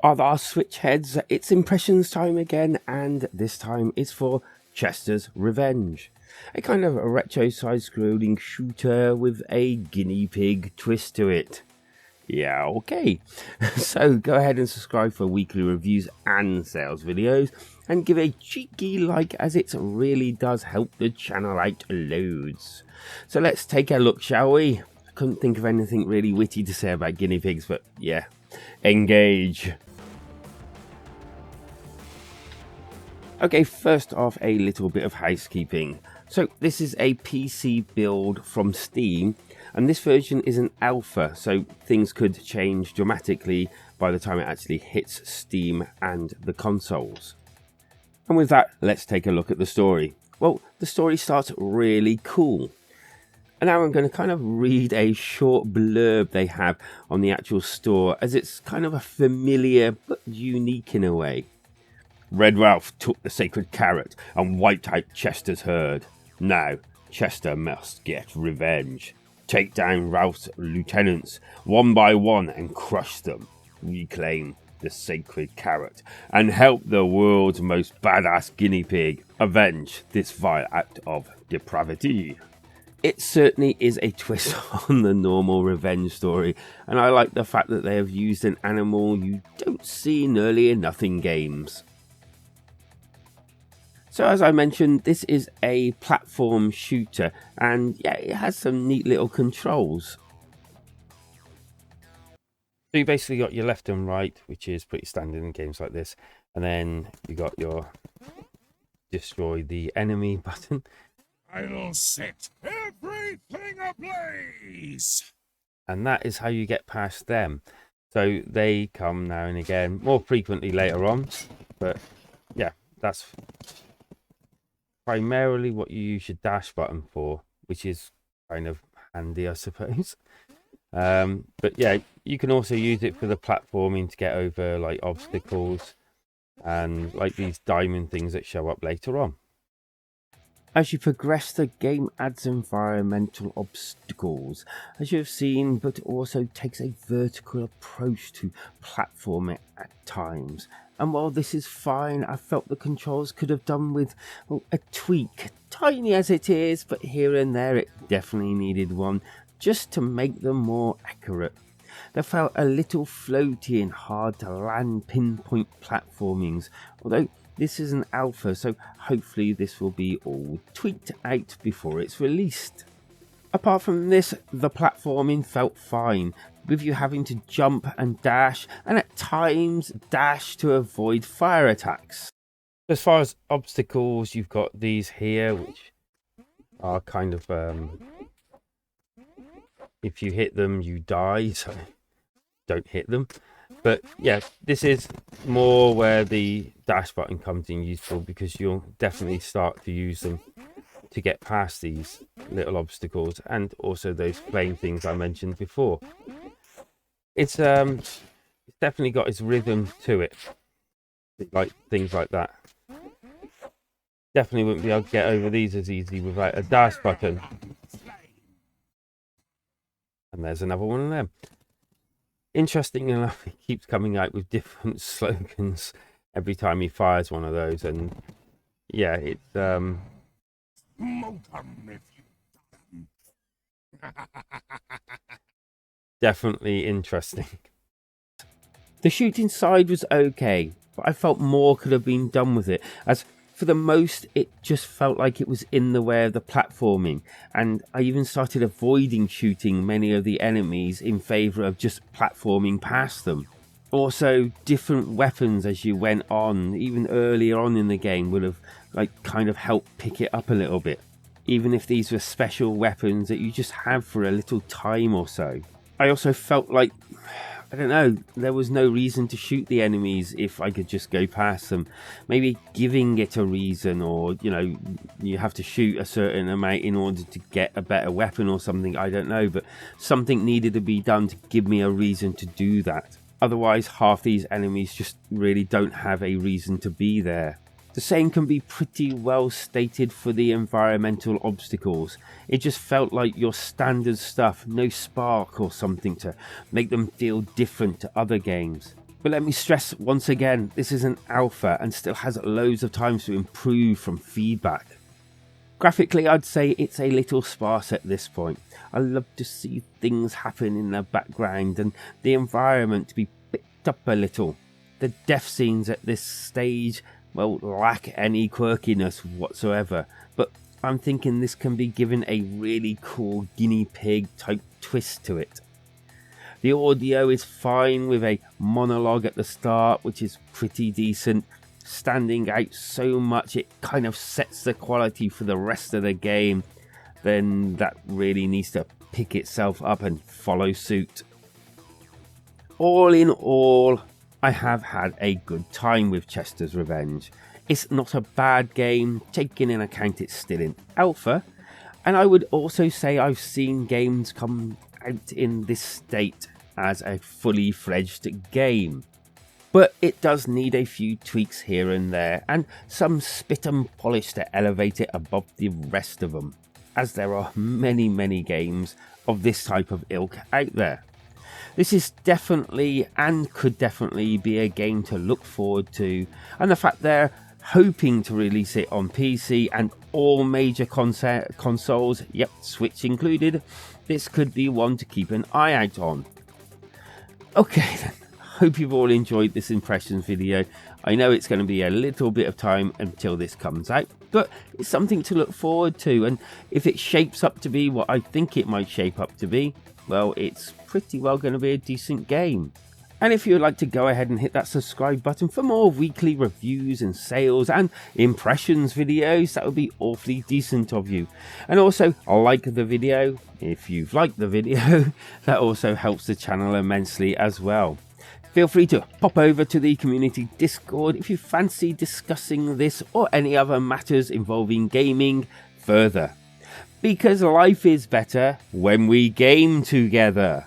Our switch heads, it's impressions time again, and this time it's for Chester's Revenge. A kind of a retro side-scrolling shooter with a guinea pig twist to it. Yeah, okay. So go ahead and subscribe for weekly reviews and sales videos, and give a cheeky like, as it really does help the channel out loads. So let's take a look, shall we? I couldn't think of anything really witty to say about guinea pigs, but yeah, engage. Okay, first off, a little bit of housekeeping. So this is a PC build from Steam, and this version is an alpha, so things could change dramatically by the time it actually hits Steam and the consoles. And with that, let's take a look at the story. Well, the story starts really cool. And now I'm going to kind of read a short blurb they have on the actual store, as it's kind of a familiar but unique in a way. Red Ralph took the sacred carrot and wiped out Chester's herd. Now, Chester must get revenge. Take down Ralph's lieutenants one by one and crush them. Reclaim the sacred carrot and help the world's most badass guinea pig avenge this vile act of depravity. It certainly is a twist on the normal revenge story, and I like the fact that they have used an animal you don't see nearly enough in games. So as I mentioned, this is a platform shooter, and yeah, it has some neat little controls. So you basically got your left and right, which is pretty standard in games like this, and then you got your destroy the enemy button. I'll set everything ablaze! And that is how you get past them. So they come now and again, more frequently later on, but yeah, that's primarily what you use your dash button for, which is kind of handy, I suppose. But yeah, you can also use it for the platforming to get over like obstacles and like these diamond things that show up later on. As you progress, the game adds environmental obstacles, as you have seen, but also takes a vertical approach to platforming at times. And while this is fine, I felt the controls could have done with a tweak, tiny as it is, but here and there it definitely needed one, just to make them more accurate. They felt a little floaty and hard to land pinpoint platformings, although this is an alpha, so hopefully this will be all tweaked out before it's released. Apart from this, the platforming felt fine, with you having to jump and dash, and at times dash to avoid fire attacks. As far as obstacles, you've got these here, which are kind of, if you hit them, you die, so don't hit them. But yeah, this is more where the dash button comes in useful, because you'll definitely start to use them to get past these little obstacles, and also those flame things I mentioned before. It's definitely got its rhythm to it, like things like that. Definitely wouldn't be able to get over these as easy without a dash button. And there's another one of them. Interesting enough, he keeps coming out with different slogans every time he fires one of those, and yeah, it's definitely interesting. The shooting side was okay, but I felt more could have been done with it, as for the most it just felt like it was in the way of the platforming, and I even started avoiding shooting many of the enemies in favour of just platforming past them. Also, different weapons as you went on, even earlier on in the game, would have kind of helped pick it up a little bit, even if these were special weapons that you just have for a little time or so. I also felt like, I don't know, there was no reason to shoot the enemies if I could just go past them. Maybe giving it a reason, or, you know, you have to shoot a certain amount in order to get a better weapon or something, I don't know, but something needed to be done to give me a reason to do that. Otherwise, half these enemies just really don't have a reason to be there. The same can be pretty well stated for the environmental obstacles. It just felt like your standard stuff, no spark or something to make them feel different to other games. But let me stress once again, this is an alpha and still has loads of time to improve from feedback. Graphically, I'd say it's a little sparse at this point. I love to see things happen in the background and the environment to be picked up a little. The death scenes at this stage, well, lack any quirkiness whatsoever, but I'm thinking this can be given a really cool guinea pig type twist to it. The audio is fine with a monologue at the start, which is pretty decent, standing out so much it kind of sets the quality for the rest of the game. Then that really needs to pick itself up and follow suit. All in all, I have had a good time with Chester's Revenge. It's not a bad game, taking in account it's still in alpha, and I would also say I've seen games come out in this state as a fully fledged game. But it does need a few tweaks here and there, and some spit and polish to elevate it above the rest of them, as there are many games of this type of ilk out there. This is definitely and could definitely be a game to look forward to, and the fact they're hoping to release it on PC and all major consoles, yep, Switch included, this could be one to keep an eye out on. Okay then, hope you've all enjoyed this impressions video. I know it's going to be a little bit of time until this comes out, but it's something to look forward to, and if it shapes up to be what I think it might shape up to be, well, it's pretty well going to be a decent game. And if you would like to go ahead and hit that subscribe button for more weekly reviews and sales and impressions videos, that would be awfully decent of you. And also, like the video if you've liked the video. That also helps the channel immensely as well. Feel free to pop over to the community Discord if you fancy discussing this or any other matters involving gaming further. Because life is better when we game together.